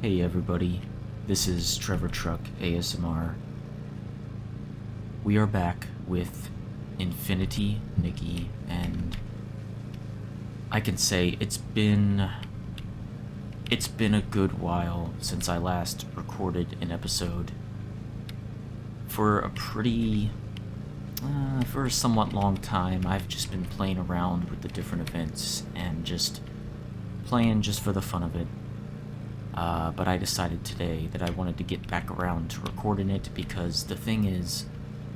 Hey everybody, this is Trevor Truck ASMR. We are back with Infinity Nikki, and I can say it's been a good while since I last recorded an episode. For a somewhat long time, I've just been playing around with the different events and just playing just for the fun of it. But I decided today that I wanted to get back around to recording it because the thing is,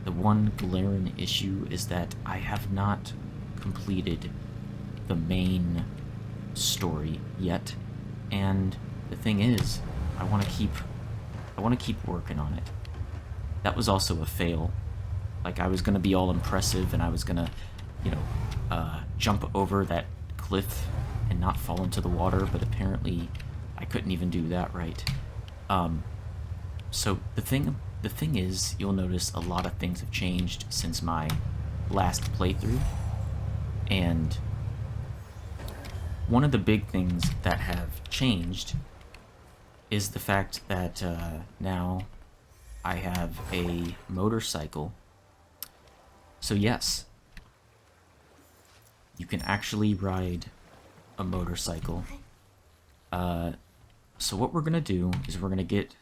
the one glaring issue is that I have not completed the main story yet, and the thing is, I want to keep working on it. That was also a fail. Like, I was gonna be all impressive and I was gonna, jump over that cliff and not fall into the water, but apparently I couldn't even do that right. So the thing is, you'll notice a lot of things have changed since my last playthrough, and one of the big things that have changed is the fact that now I have a motorcycle. So yes, you can actually ride a motorcycle. So what we're gonna do is we're gonna get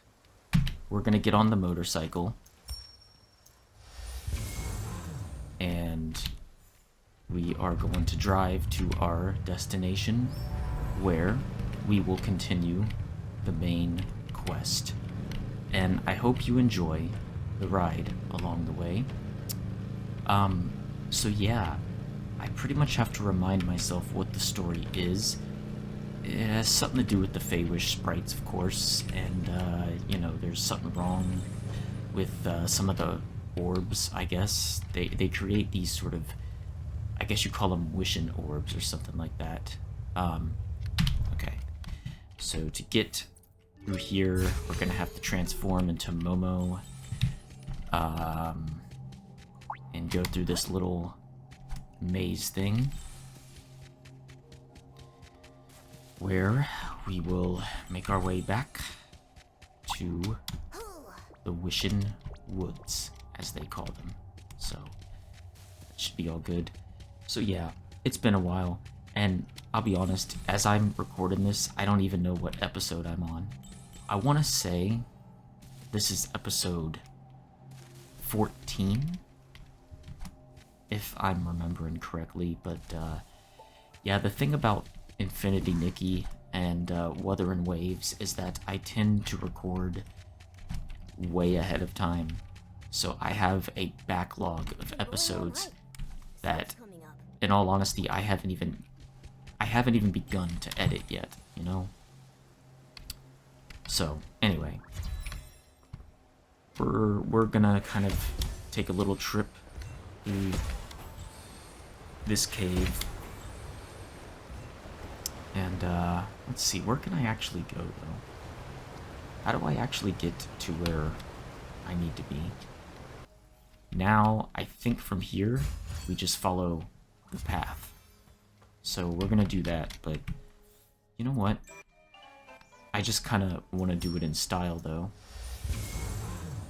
on the motorcycle, and we are going to drive to our destination, where we will continue the main quest. And I hope you enjoy the ride along the way. So yeah, I pretty much have to remind myself what the story is. It has something to do with the Feywish sprites, of course, and, there's something wrong with some of the orbs, I guess. They create these sort of, I guess you call them wishing orbs or something like that. Okay. So to get through here, we're gonna have to transform into Momo, and go through this little maze thing, where we will make our way back to the Wishing Woods, as they call them. So, that should be all good. So yeah, it's been a while, and I'll be honest, as I'm recording this, I don't even know what episode I'm on. I want to say this is episode 14, if I'm remembering correctly, but yeah, the thing about Infinity Nikki and Wuthering Waves is that I tend to record way ahead of time, so I have a backlog of episodes that, in all honesty, I haven't even begun to edit yet, you know? So, anyway, we're gonna kind of take a little trip through this cave. And, let's see, where can I actually go, though? How do I actually get to where I need to be? Now, I think from here, we just follow the path. So we're gonna do that, but you know what? I just kind of want to do it in style, though.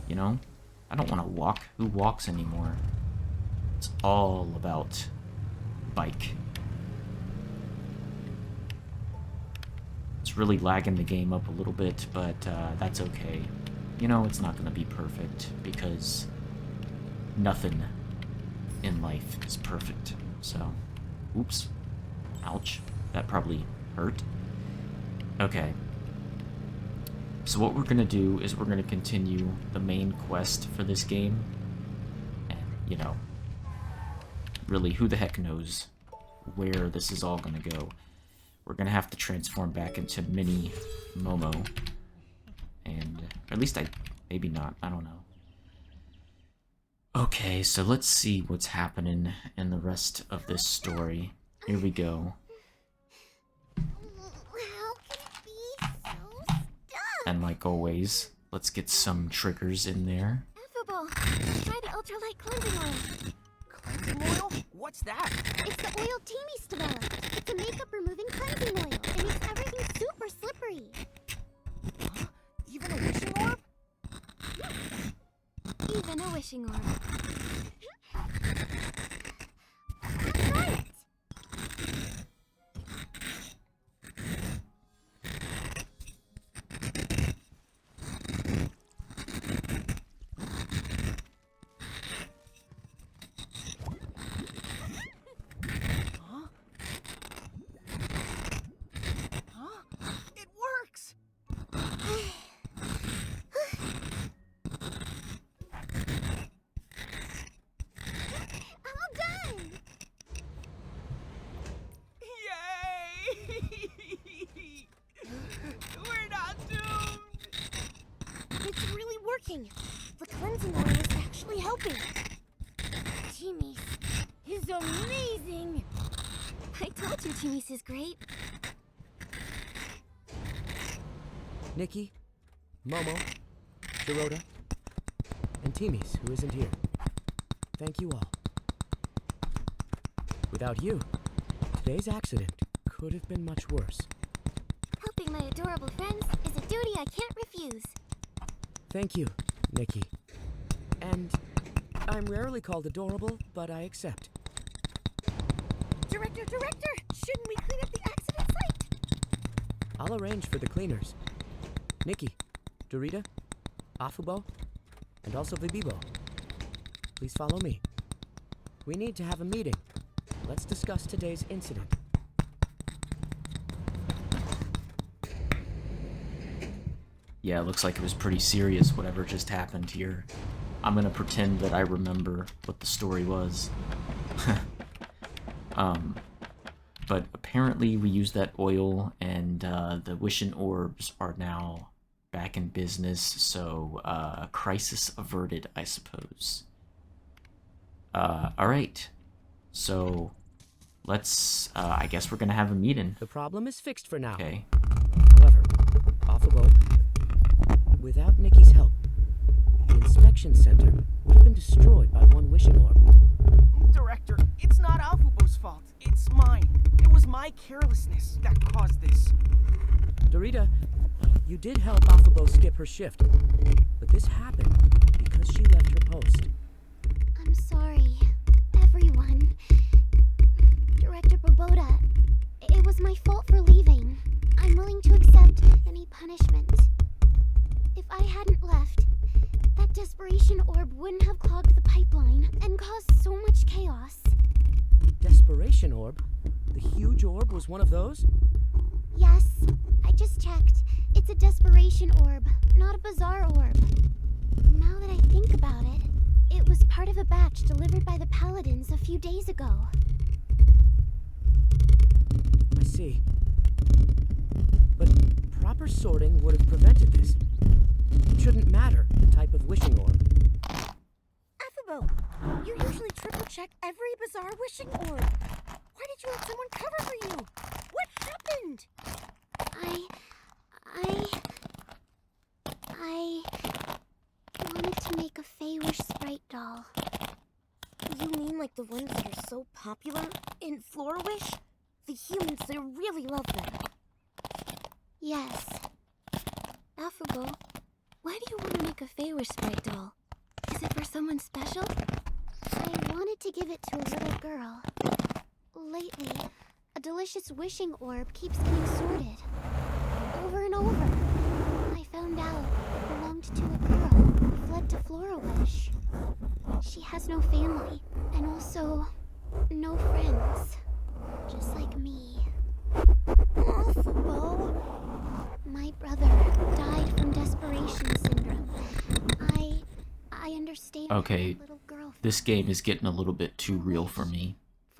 You know? I don't want to walk. Who walks anymore? It's all about bike. It's really lagging the game up a little bit, but that's okay. You know, it's not going to be perfect, because nothing in life is perfect. So, oops. Ouch. That probably hurt. Okay. So what we're going to do is we're going to continue the main quest for this game. And, really, who the heck knows where this is all going to go. We're going to have to transform back into mini Momo. And, or at least maybe not, I don't know. Okay, so let's see what's happening in the rest of this story. Here we go. And like always, let's get some triggers in there. Affable. Try the ultralight cleansing oil. Cleansing oil? What's that? It's the oil Timmy's developed. It's a makeup removing cleansing oil. It makes everything super slippery. wishing orb. Right! Huh? Huh? It works! All done! Yay! We're not doomed! It's really working. The cleansing oil is actually helping. Timmy's is amazing. I told you Timmy's is great. Nikki, Momo, Dorota, and Timmy's, who isn't here. Thank you all. Without you, today's accident could have been much worse. Helping my adorable friends is a duty I can't refuse. Thank you, Nikki. And I'm rarely called adorable, but I accept. Director! Shouldn't we clean up the accident site? I'll arrange for the cleaners. Nikki, Dorita, Afubo, and also Vibibo. Please follow me. We need to have a meeting. Let's discuss today's incident. Yeah, it looks like it was pretty serious, whatever just happened here. I'm gonna pretend that I remember what the story was. But apparently we used that oil, and the wishing orbs are now back in business, so crisis averted, I suppose. Alright. So, let's, I guess we're gonna have a meeting. The problem is fixed for now. Okay. However, Afubo, without Nikki's help, the inspection center would have been destroyed by one wishing orb. Director, it's not Alphabo's fault. It's mine. It was my carelessness that caused this. Dorita, you did help Afubo skip her shift, but this happened because she left her post. I'm sorry, everyone. Director Boboda, it was my fault for leaving. I'm willing to accept any punishment. If I hadn't left, that desperation orb wouldn't have clogged the pipeline and caused so much chaos. Desperation orb? The huge orb was one of those? Yes, I just checked. It's a desperation orb, not a bizarre orb. Now that I think about it, it was part of a batch delivered by the Paladins a few days ago. I see. But proper sorting would have prevented this. It shouldn't matter the type of wishing orb. Affable, you usually triple check every bizarre wishing orb. Why did you let someone cover for you? What happened? I wanted to make a Fey Wish sprite doll. You mean like the ones that are so popular in Flora Wish? The humans, they really love them. Yes. Affable, why do you want to make a Fey Wish sprite doll? Is it for someone special? I wanted to give it to a little girl. Lately, a delicious wishing orb keeps getting sorted. Over and over. I found out it belonged to a girl who fled to Flora Wish. She has no family, and also no friends. Just like me. Awful. My brother died from desperation syndrome. I understand. Okay, Little girl this game is getting a little bit too real for me.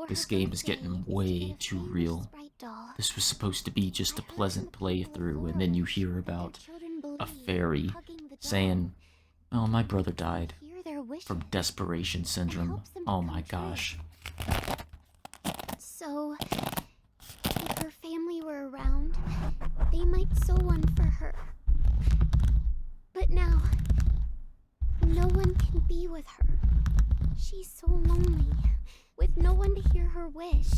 This game is getting way too real. This was supposed to be just a pleasant playthrough, and then you hear about a fairy saying, "Oh, my brother died from desperation syndrome." Oh my gosh. So, if her family were around, they might sew one for her. But now, no one can be with her. She's so lonely, with no one to hear her wish.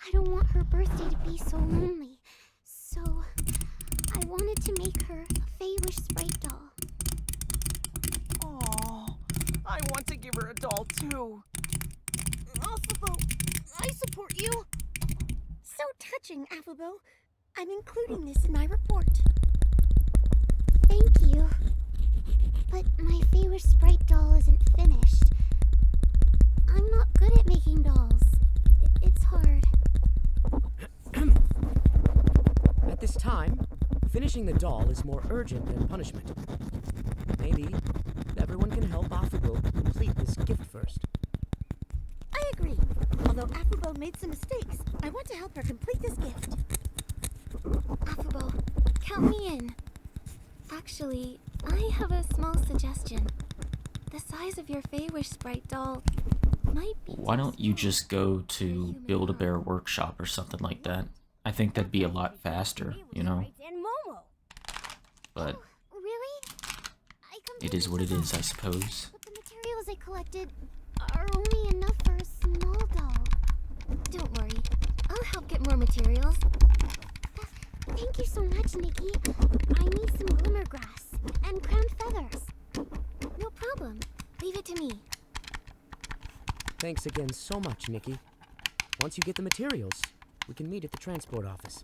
I don't want her birthday to be so lonely, so I wanted to make her a Fey Wish sprite doll. Aww, I want to give her a doll too. Afubo, I support you. So touching, Afubo. I'm including this in my report. Thank you. But my favorite sprite doll isn't finished. I'm not good at making dolls. It's hard. At this time, finishing the doll is more urgent than punishment. Maybe everyone can help Afubo complete this gift first. I agree. Although Afubo made some mistakes, I want to help her complete this gift. Afubo, count me in. Actually, I have a small suggestion. The size of your Feywish sprite doll might be. Why don't you just go to Build-A-Bear Workshop or something like that? I think that'd be a lot faster, you know? But Really? it is what it is, I suppose. But the materials I collected are only enough for a small doll. Don't worry, I'll help get more materials. Thank you so much, Nikki. I need some glimmer grass and crowned feathers. No problem. Leave it to me. Thanks again so much, Nikki. Once you get the materials, we can meet at the transport office.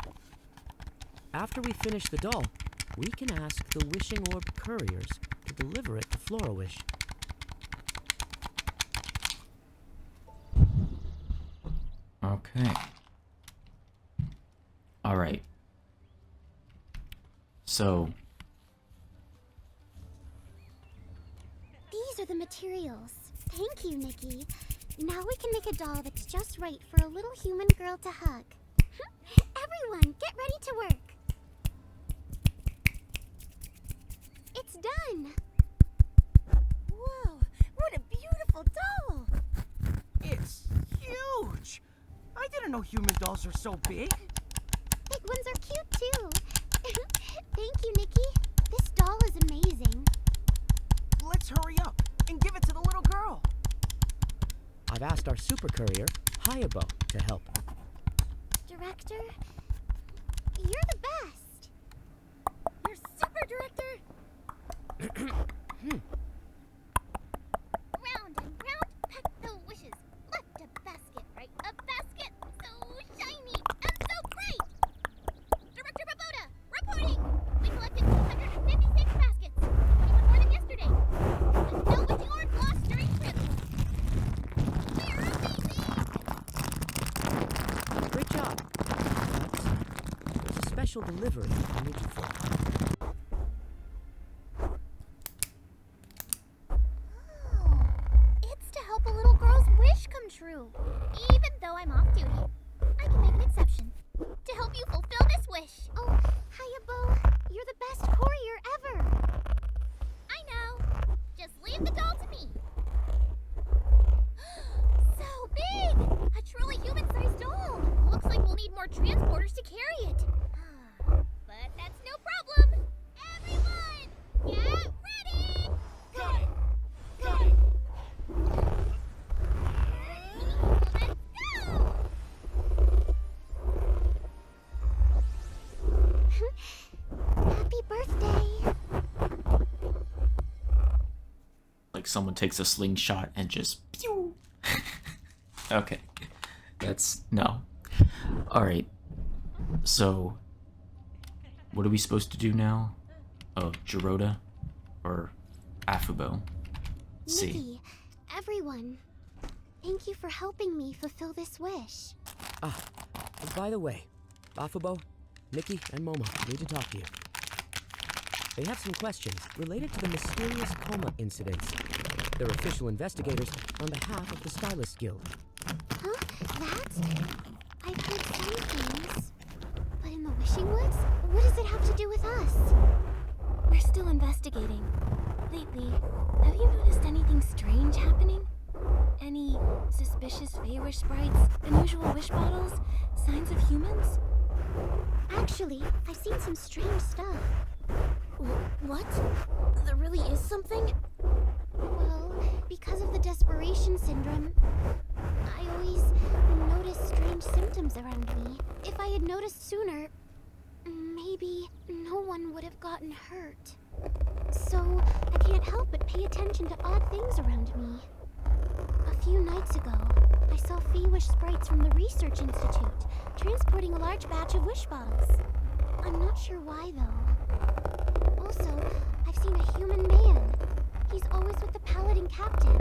After we finish the doll, we can ask the Wishing Orb couriers to deliver it to Florawish. Okay. Alright. So, These are the materials. Thank you, Nikki. Now we can make a doll that's just right for a little human girl to hug. Everyone, get ready to work. It's done. Whoa, what a beautiful doll! It's huge! I didn't know human dolls are so big. Big ones are cute too. Thank you, Nikki. This doll is amazing. Let's hurry up and give it to the little girl. I've asked our super courier, Hayabo, to help. Director, you're the best. You're super, Director! Round and round, pack the wishes. Left a basket, right a basket. So shiny and so bright. Director Baboda, reporting. We collected 256 baskets, 21 more than yesterday. And no witching orb lost during trip. We're amazing. Great job. But there's a special delivery I need you for. It's to help a little girl's wish come true. Even though I'm off duty, I can make an exception. To help you fulfill this wish. Oh, Hayabo, you're the best courier ever. I know. Just leave the doll to me. So big! A truly human-sized doll. Looks like we'll need more transporters to carry it. But that's no problem. Everyone, get ready! Got it! Got it! Let's go! Happy birthday! like someone takes a slingshot and just pew. Okay. That's no. Alright. So what are we supposed to do now? Oh, Jiroda or Afubo? See. Nikki, everyone, thank you for helping me fulfill this wish. By the way, Afubo, Nikki, and Momo need to talk to you. They have some questions related to the mysterious coma incidents. They're official investigators on behalf of the Stylist Guild. Huh? That? I've heard some things. But in the Wishing Woods? What does it have to do with us? We're still investigating. Lately, have you noticed anything strange happening? Any suspicious Feywish sprites, unusual wish bottles, signs of humans? Actually, I've seen some strange stuff. What? There really is something? Well, because of the desperation syndrome, I always notice strange symptoms around me. If I had noticed sooner, maybe no one would have gotten hurt. So I can't help but pay attention to odd things around me. A few nights ago, I saw fey-wish sprites from the Research Institute transporting a large batch of wish bottles. I'm not sure why, though. Also, I've seen a human man. He's always with the Paladin Captain.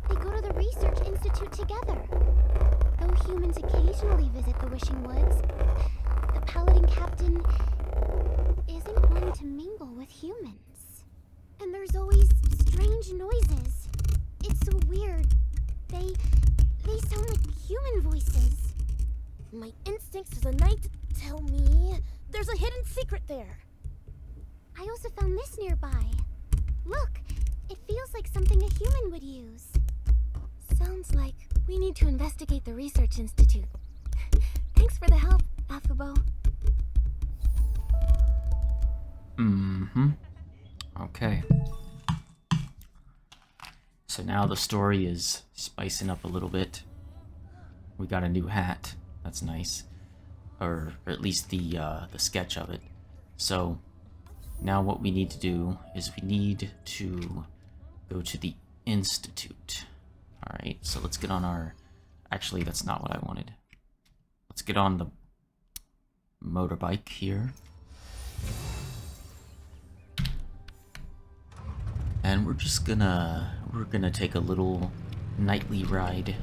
They go to the Research Institute together. Though humans occasionally visit the Wishing Woods, the Paladin Captain isn't one to mingle with humans. And there's always strange noises. It's so weird. They sound like human voices. My instincts as a knight tell me there's a hidden secret there. I also found this nearby. Look, it feels like something a human would use. Sounds like we need to investigate the Research Institute. Thanks for the help, Afubo. Okay. So now the story is spicing up a little bit. We got a new hat. That's nice. Or at least the sketch of it. So now what we need to do is we need to go to the Institute. Alright, so let's get on our... Actually, that's not what I wanted. Let's get on the motorbike here. And we're just gonna take a little nightly ride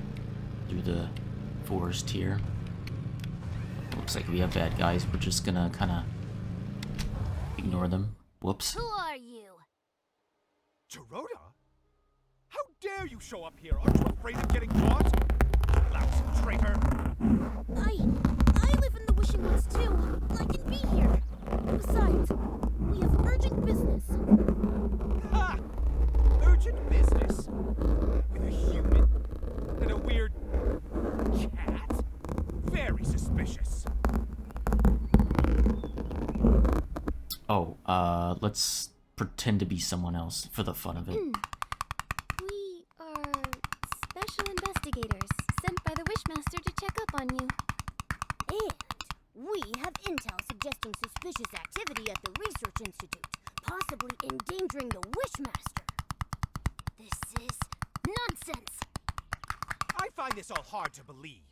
through the forest here. Looks like we have bad guys. We're just gonna kinda ignore them. Whoops. Who are you? Dorota? How dare you show up here? Aren't you afraid of getting caught? Lousy traitor! I live in the Wishing Woods too. I can be here. Besides, we have urgent business. Ha! Urgent business? With a human? And a weird... cat? Very suspicious. Oh, let's pretend to be someone else for the fun of it. We are special investigators sent by the Wishmaster to check up on you. And we have intel suggesting suspicious activity at the Research Institute, possibly endangering the Wishmaster. This is nonsense. I find this all hard to believe.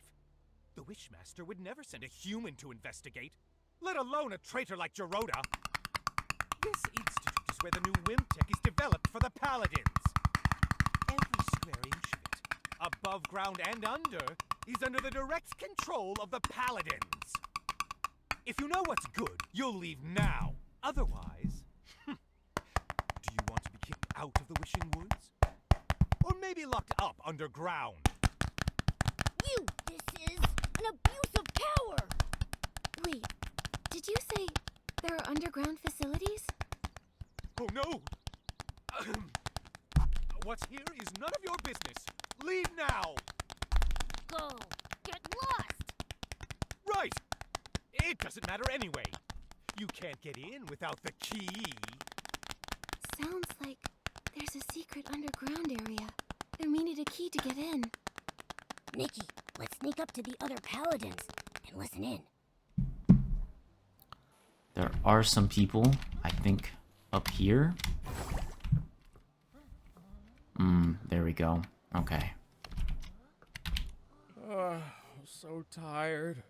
The Wishmaster would never send a human to investigate, let alone a traitor like Dorota. This institute is where the new WIMP tech is developed for the Paladins. Every square inch of it, above ground and under, is under the direct control of the Paladins. If you know what's good, you'll leave now. Otherwise, do you want to be kicked out of the Wishing Woods? Or maybe locked up underground? This is an abuse of power! Wait, did you say there are underground facilities? Oh no! What's here is none of your business. Leave now! Go! Get lost! Right! It doesn't matter anyway. You can't get in without the key. Sounds like there's a secret underground area, and we need a key to get in. Nikki, let's sneak up to the other paladins and listen in. There are some people, I think, up here. There we go. Okay. So tired.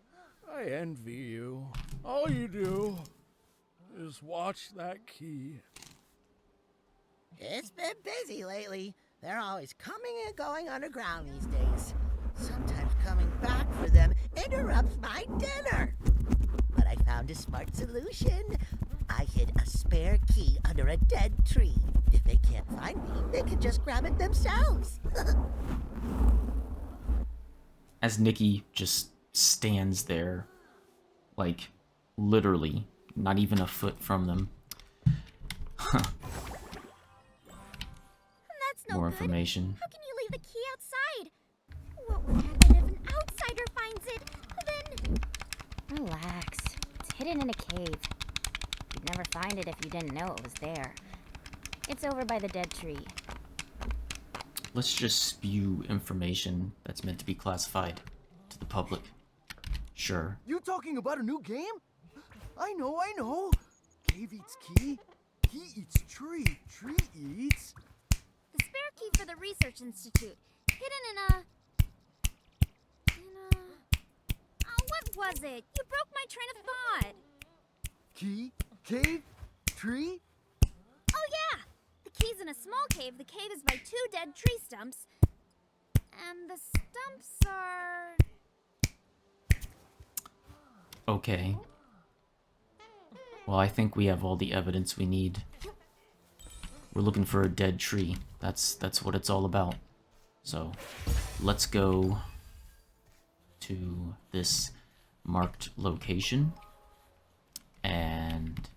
I envy you. All you do is watch that key. It's been busy lately. They're always coming and going underground these days. Sometimes coming back for them interrupts my dinner. But I found a smart solution. I hid a spare key under a dead tree. If they can't find me, they can just grab it themselves. As Nikki just stands there, like, literally, not even a foot from them. That's no More good. information. How can you leave the key outside? What would happen if an outsider finds it? Then... Relax. It's hidden in a cave. You'd never find it if you didn't know it was there. It's over by the dead tree. Let's just spew information that's meant to be classified to the public. Sure. You talking about a new game? I know. Cave eats key. key eats tree, tree eats... The spare key for the Research Institute. Hidden in a... Oh, what was it? You broke my train of thought. Key, cave, tree? Oh, yeah! The key's in a small cave. The cave is by 2 dead tree stumps. And the stumps are... Okay. Well, I think we have all the evidence we need. We're looking for a dead tree. That's what it's all about. So, let's go to this marked location and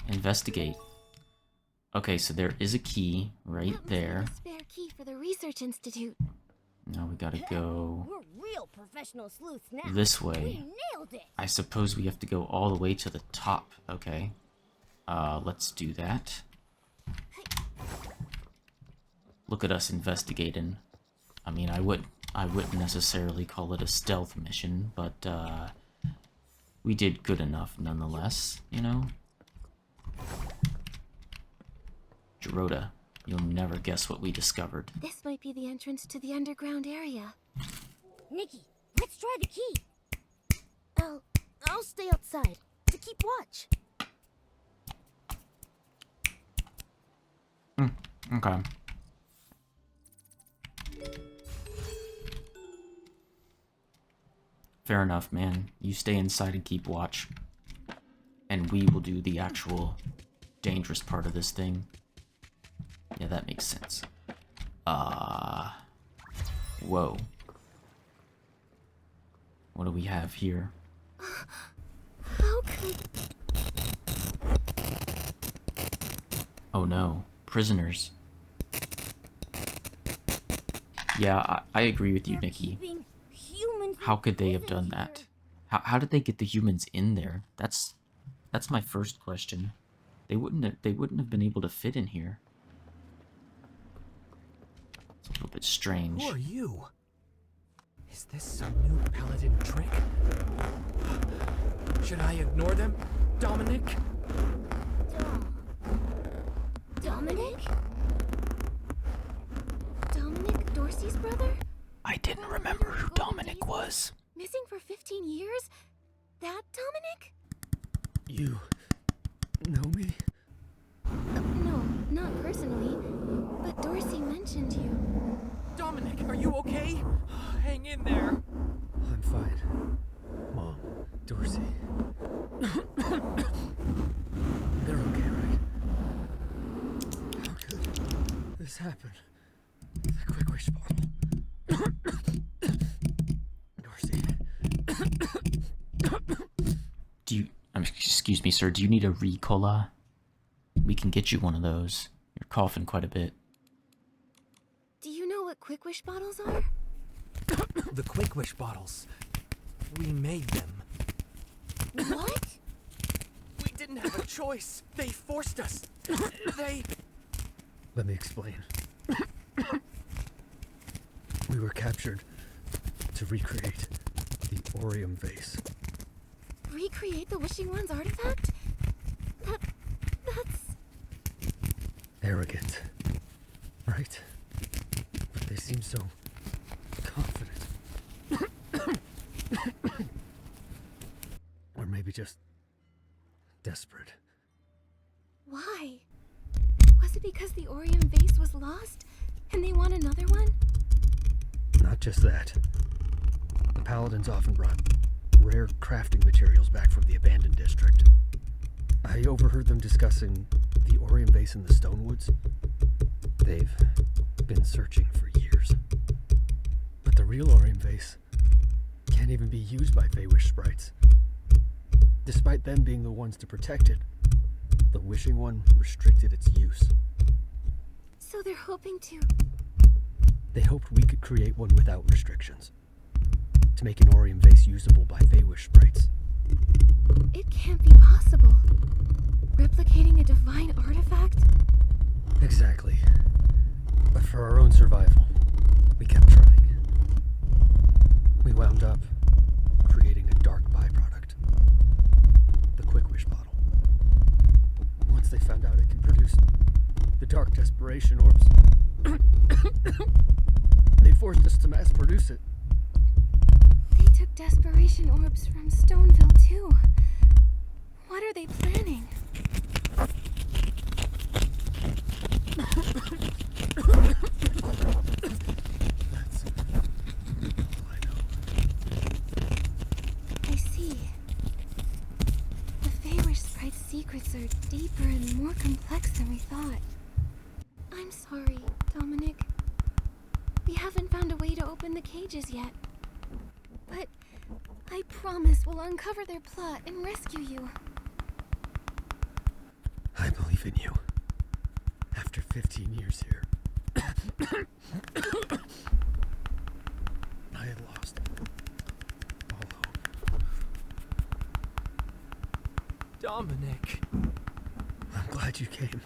investigate. Okay, so there is a key right there. The spare key for the Research Institute. Now we gotta go We're real professional sleuths now. this We way. nailed it. I suppose we have to go all the way to the top. Okay. Let's do that. Look at us investigating. I mean, I wouldn't necessarily call it a stealth mission, but we did good enough nonetheless, you know? Gerota, you'll never guess what we discovered. This might be the entrance to the underground area. Nikki, let's try the key. I'll stay outside to keep watch. Okay. Fair enough, man. You stay inside and keep watch. And we will do the actual dangerous part of this thing. Yeah, that makes sense. Whoa. What do we have here? How could... Oh no. Prisoners. Yeah, I agree with you, Nikki. How could they have done that? How did they get the humans in there? That's my first question. They wouldn't have been able to fit in here. It's a little bit strange. Who are you? Is this some new paladin trick? Should I ignore them, Dominic? Dominic? Dominic, Dorsey's brother? I didn't remember who Dominic was. Missing for 15 years? That Dominic? You know me? No, not personally. But Dorsey mentioned you. Dominic, are you okay? Hang in there. I'm fine. Mom, Dorsey. They're okay, right? How could this happen? The quick wish bottle. Dorsey. Do you... excuse me, sir. Do you need a Ricola? We can get you one of those. You're coughing quite a bit. Do you know what Quick Wish bottles are? The Quick Wish bottles. We made them. What? We didn't have a choice. They forced us. They... Let me explain. We were captured to recreate the Orium vase. Recreate the Wishing One's artifact? That's... Arrogant, right? But they seem so confident. Or maybe just desperate. Why? Was it because the Orium vase was lost and they want another one? Not just that. The Paladins often brought rare crafting materials back from the abandoned district. I overheard them discussing the Orium vase in the Stonewoods. They've been searching for years. But the real Orium vase can't even be used by Feywish sprites. Despite them being the ones to protect it, the Wishing One restricted its use. So they're hoping to... They hoped we could create one without restrictions, to make an Orium vase usable by Feywish sprites. It can't be possible. Replicating a divine artifact? Exactly. But for our own survival, we kept trying. We wound up creating a dark byproduct. The Quick Wish bottle. Once they found out it could desperation orbs. They forced us to mass produce it. They took desperation orbs from Stoneville, too. What are they planning? That's all I know. I see. The Feywish Sprite's secrets are deeper and more complex than we thought. I'm sorry, Dominic. We haven't found a way to open the cages yet. But I promise we'll uncover their plot and rescue you. I believe in you. After 15 years here, I had lost all hope. Dominic. I'm glad you came.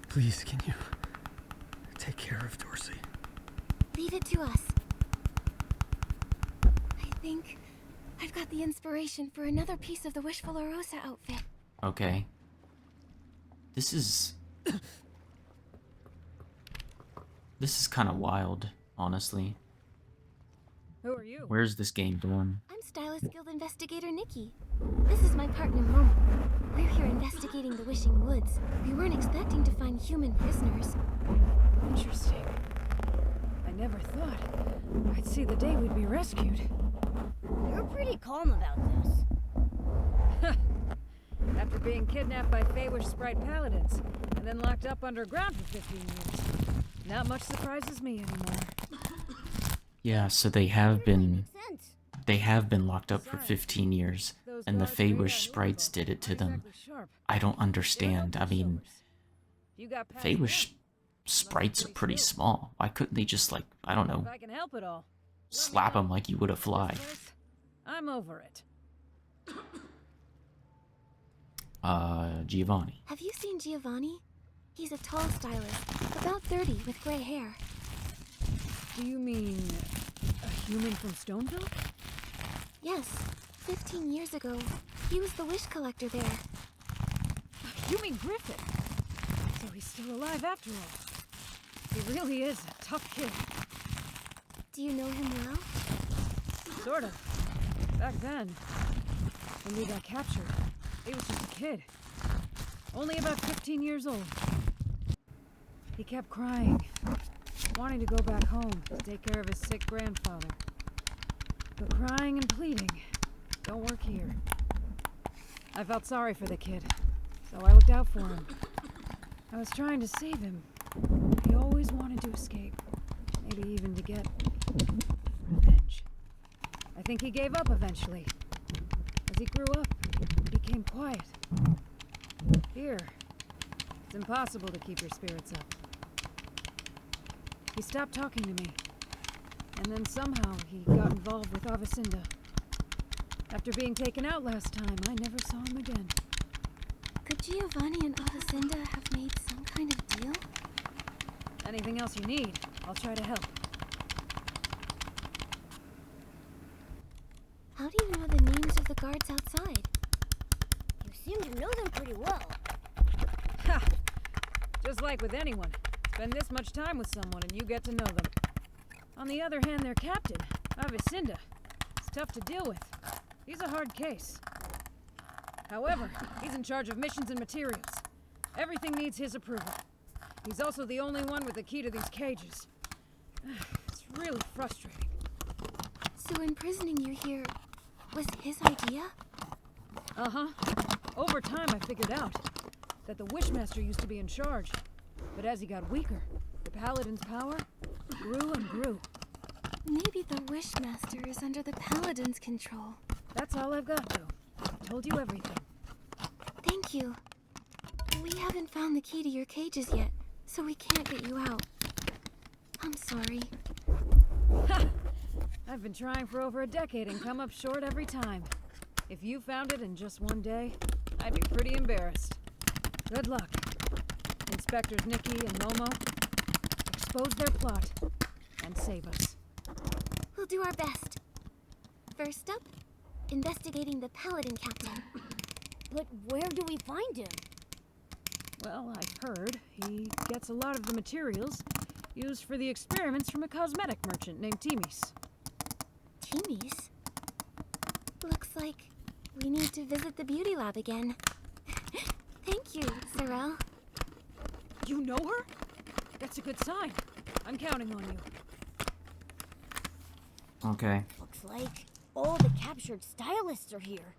Please, can you take care of Dorsey? Leave it to us. I think I've got the inspiration for another piece of the Wishful Rosa outfit. Okay. This is kind of wild, honestly. Who are you? Where's this game going? I'm Stylist Guild Investigator Nikki. This is my partner Momo. We're here investigating the Wishing Woods. We weren't expecting to find human prisoners. Interesting. I never thought I'd see the day we'd be rescued. You're pretty calm about this. After being kidnapped by Feywish Sprite Paladins, and then locked up underground for 15 years. Not much surprises me anymore. Yeah, so they have been Makes sense. locked up for 15 years, and the Feywish sprites did it to them. I don't understand. I mean, Feywish sprites are pretty small. Why couldn't they just, like, I don't know, If I can help at all, slap them like you would a fly? I'm over it. Giovanni. Have you seen Giovanni? He's a tall stylist, about 30 with gray hair. Do you mean a human from Stoneville? Yes, 15 years ago, he was the wish collector there. You mean Griffin? So he's still alive after all. He really is a tough kid. Do you know him well? Sort of. Back then, when we got captured, he was just a kid. Only about 15 years old. He kept crying, wanting to go back home to take care of his sick grandfather. But crying and pleading don't work here. I felt sorry for the kid, so I looked out for him. I was trying to save him. He always wanted to escape, maybe even to get revenge. I think he gave up eventually. As he grew up, he became quiet. Here, it's impossible to keep your spirits up. He stopped talking to me, and then somehow he got involved with Avicinda. After being taken out last time, I never saw him again. Could Giovanni and Avicinda have made some kind of deal? Anything else you need, I'll try to help. How do you know the names of the guards outside? You seem to know them pretty well. Ha! Just like with anyone. Spend this much time with someone and you get to know them. On the other hand, their captain, Avicinda, is tough to deal with. He's a hard case. However, he's in charge of missions and materials. Everything needs his approval. He's also the only one with the key to these cages. It's really frustrating. So imprisoning you here was his idea? Uh-huh. Over time, I figured out that the Wishmaster used to be in charge. But as he got weaker, the Paladin's power grew and grew. Maybe the Wishmaster is under the Paladin's control. That's all I've got, though. I told you everything. Thank you. We haven't found the key to your cages yet, so we can't get you out. I'm sorry. Ha! I've been trying for over a decade and come up short every time. If you found it in just one day, I'd be pretty embarrassed. Good luck. Inspectors Nikki and Momo, expose their plot and save us. We'll do our best. First up, investigating the Paladin captain. But where do we find him? Well, I've heard he gets a lot of the materials used for the experiments from a cosmetic merchant named Timmy's. Timmy's? Looks like we need to visit the beauty lab again. Thank you, Sorrel. You know her? That's a good sign. I'm counting on you. Okay. Looks like all the captured stylists are here.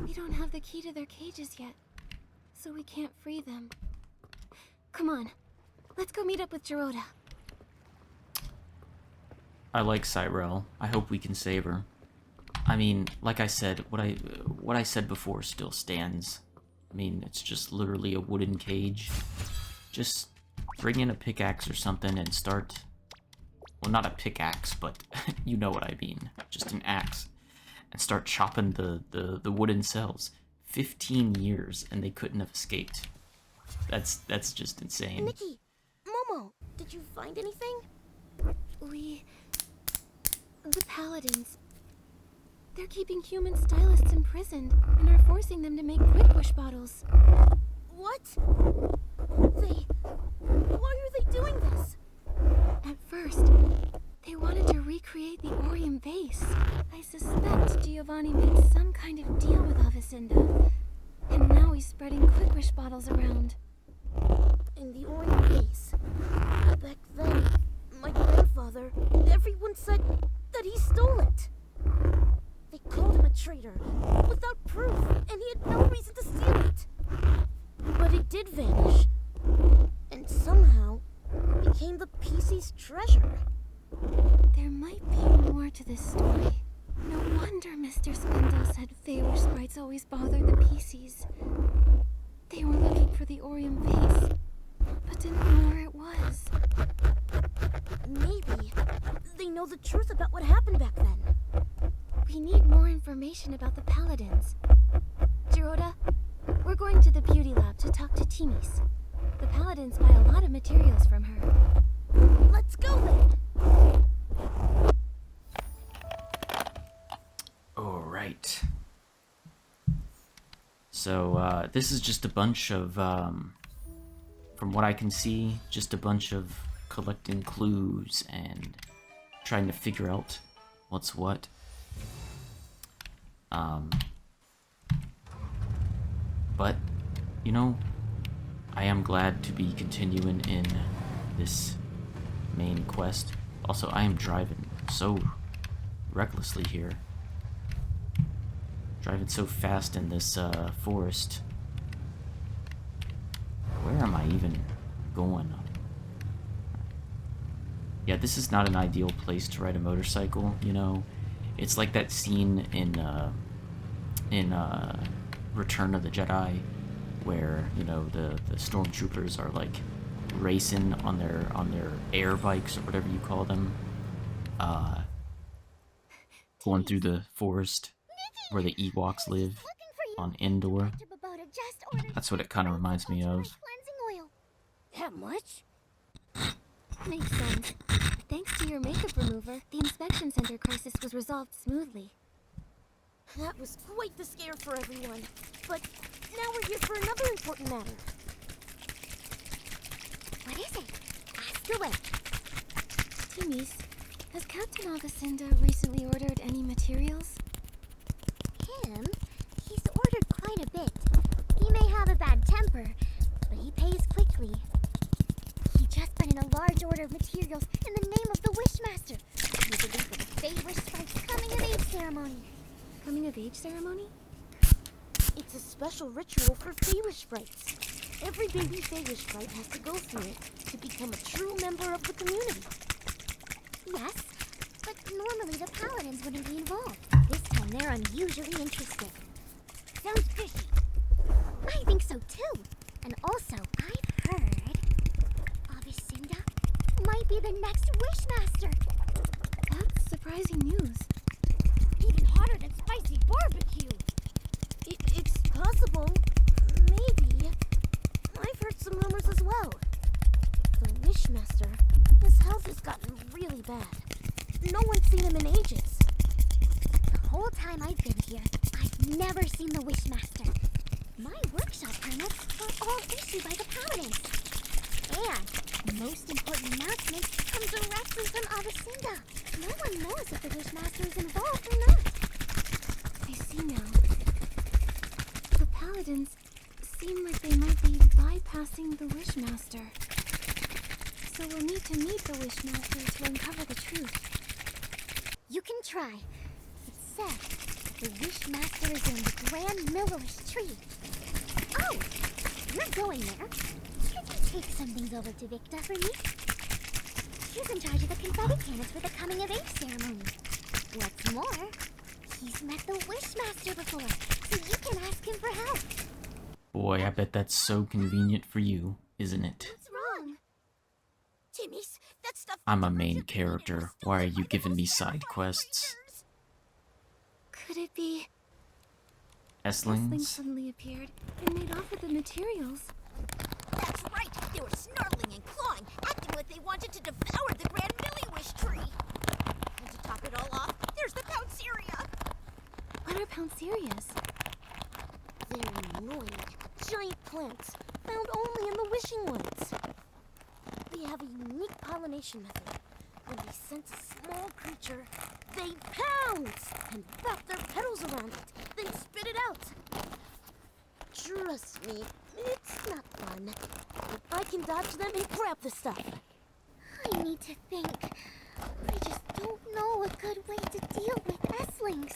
We don't have the key to their cages yet, so we can't free them. Come on, let's go meet up with Gerota. I like Cyrell. I hope we can save her. I mean, like I said, what I said before still stands. I mean, it's just literally a wooden cage. Just bring in a pickaxe or something and start... Well, not a pickaxe, but you know what I mean. Just an axe. And start chopping the wooden cells. 15 years, and they couldn't have escaped. That's just insane. Nikki, Momo, did you find anything? The Paladins. They're keeping human stylists imprisoned and are forcing them to make quick wish bottles. What? Why are they doing this? At first, they wanted to recreate the Orium vase. I suspect Giovanni made some kind of deal with Avicenda, and now he's spreading quick wish bottles around. In the Orium vase? Back then, my grandfather, everyone said that he stole it. They called him a traitor, without proof, and he had no reason to steal it. But it did vanish, and somehow became the PC's treasure. There might be more to this story. No wonder Mr. Spindle said Feywish sprites always bothered the PCs. They were looking for the Orium vase, but didn't know where it was. Maybe they know the truth about what happened back then. We need more information about the Paladins. Gerota, we're going to the beauty lab to talk to Timmy's. The Paladins buy a lot of materials from her. Let's go then! Alright. So, this is just a bunch of, from what I can see, just a bunch of collecting clues and trying to figure out what's what. But, you know, I am glad to be continuing in this main quest. Also, I am driving so recklessly here. Driving so fast in this forest. Where am I even going? Yeah, this is not an ideal place to ride a motorcycle, you know. It's like that scene in Return of the Jedi, where, you know, the stormtroopers are like racing on their air bikes or whatever you call them, going through the forest where the Ewoks live on Endor. That's what it kind of reminds me of. That much? Makes sense. Thanks to your makeup remover, the inspection center crisis was resolved smoothly. That was quite the scare for everyone. But now we're here for another important matter. What is it? Ask away. Timmy's, has Captain Avicenda recently ordered any materials? Him? He's ordered quite a bit. He may have a bad temper, but he pays quickly. He just put in a large order of materials in the name of the Wishmaster, usually for the Feywish Sprite's coming-of-age ceremony. Coming-of-age ceremony? It's a special ritual for Feywish sprites. Every baby Feywish sprite has to go through it to become a true member of the community. Yes, but normally the Paladins wouldn't be involved. This time they're unusually interested. Sounds fishy. I think so too. And also, I've heard Avicenda might be the next Wishmaster. That's surprising news. Even hotter than spicy barbecue. It's possible. Maybe. I've heard some rumors as well. The Wishmaster, his health has gotten really bad. No one's seen him in ages. The whole time I've been here, I've never seen the Wishmaster. My workshop permits were all issued by the Paladins. And most important announcement comes directly from Avacinda. No one knows if the Wishmaster is involved or not. I see now. The Paladins seem like they might be bypassing the Wishmaster. So we'll need to meet the Wishmaster to uncover the truth. You can try. It said the Wishmaster is in the Grand Millerish tree. Oh, you're going there. Could you take some things over to Victa for me? She's in charge of the confetti cannons for the coming of age ceremony. What's more, he's met the Wishmaster before, so you can ask him for help. Boy, I bet that's so convenient for you, isn't it? What's wrong? Timmy's, that stuff. I'm a main character. Why are you giving me side quests? Could it be Esling Estlings? suddenly appeared and made off with the materials? That's right! They were snarling and clawing, acting like they wanted to devour the Grand Milliwish tree! And to top it all off, there's the Pounceria! What are Pouncerias? They're annoying, giant plants found only in the Wishing Woods. They have a unique pollination method. When they sense a small creature, they pounce and wrap their petals around it, then spit it out. Trust me, it's not fun. If I can dodge them and grab the stuff. I need to think. I just don't know a good way to deal with Esslings.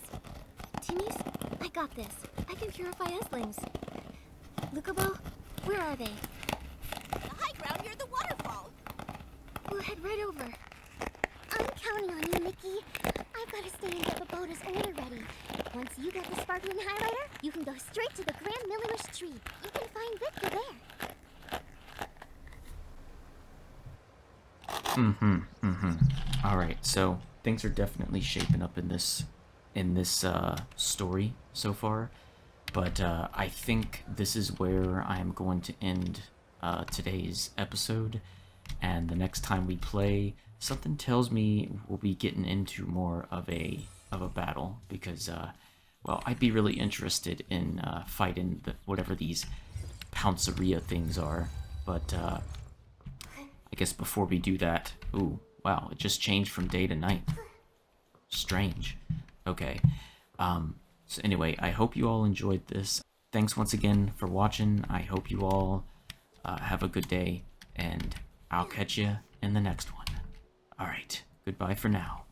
Timmy's, I got this. I can purify Eslings. Lukubo, where are they? The high ground near the waterfall! We'll head right over. I'm counting on you, Nikki. I've got to stay and get the boda's order ready. Once you get the sparkling highlighter, you can go straight to the Grand Milliwish tree. You can find Victor there. Alright, so things are definitely shaping up in this story so far. But I think this is where I'm going to end today's episode. And the next time we play, something tells me we'll be getting into more of a battle, because well, I'd be really interested in fighting whatever these Pounceria things are. But I guess before we do that, ooh, wow, it just changed from day to night. Strange. Okay. So anyway, I hope you all enjoyed this. Thanks once again for watching. I hope you all have a good day, and I'll catch you in the next one. Alright, goodbye for now.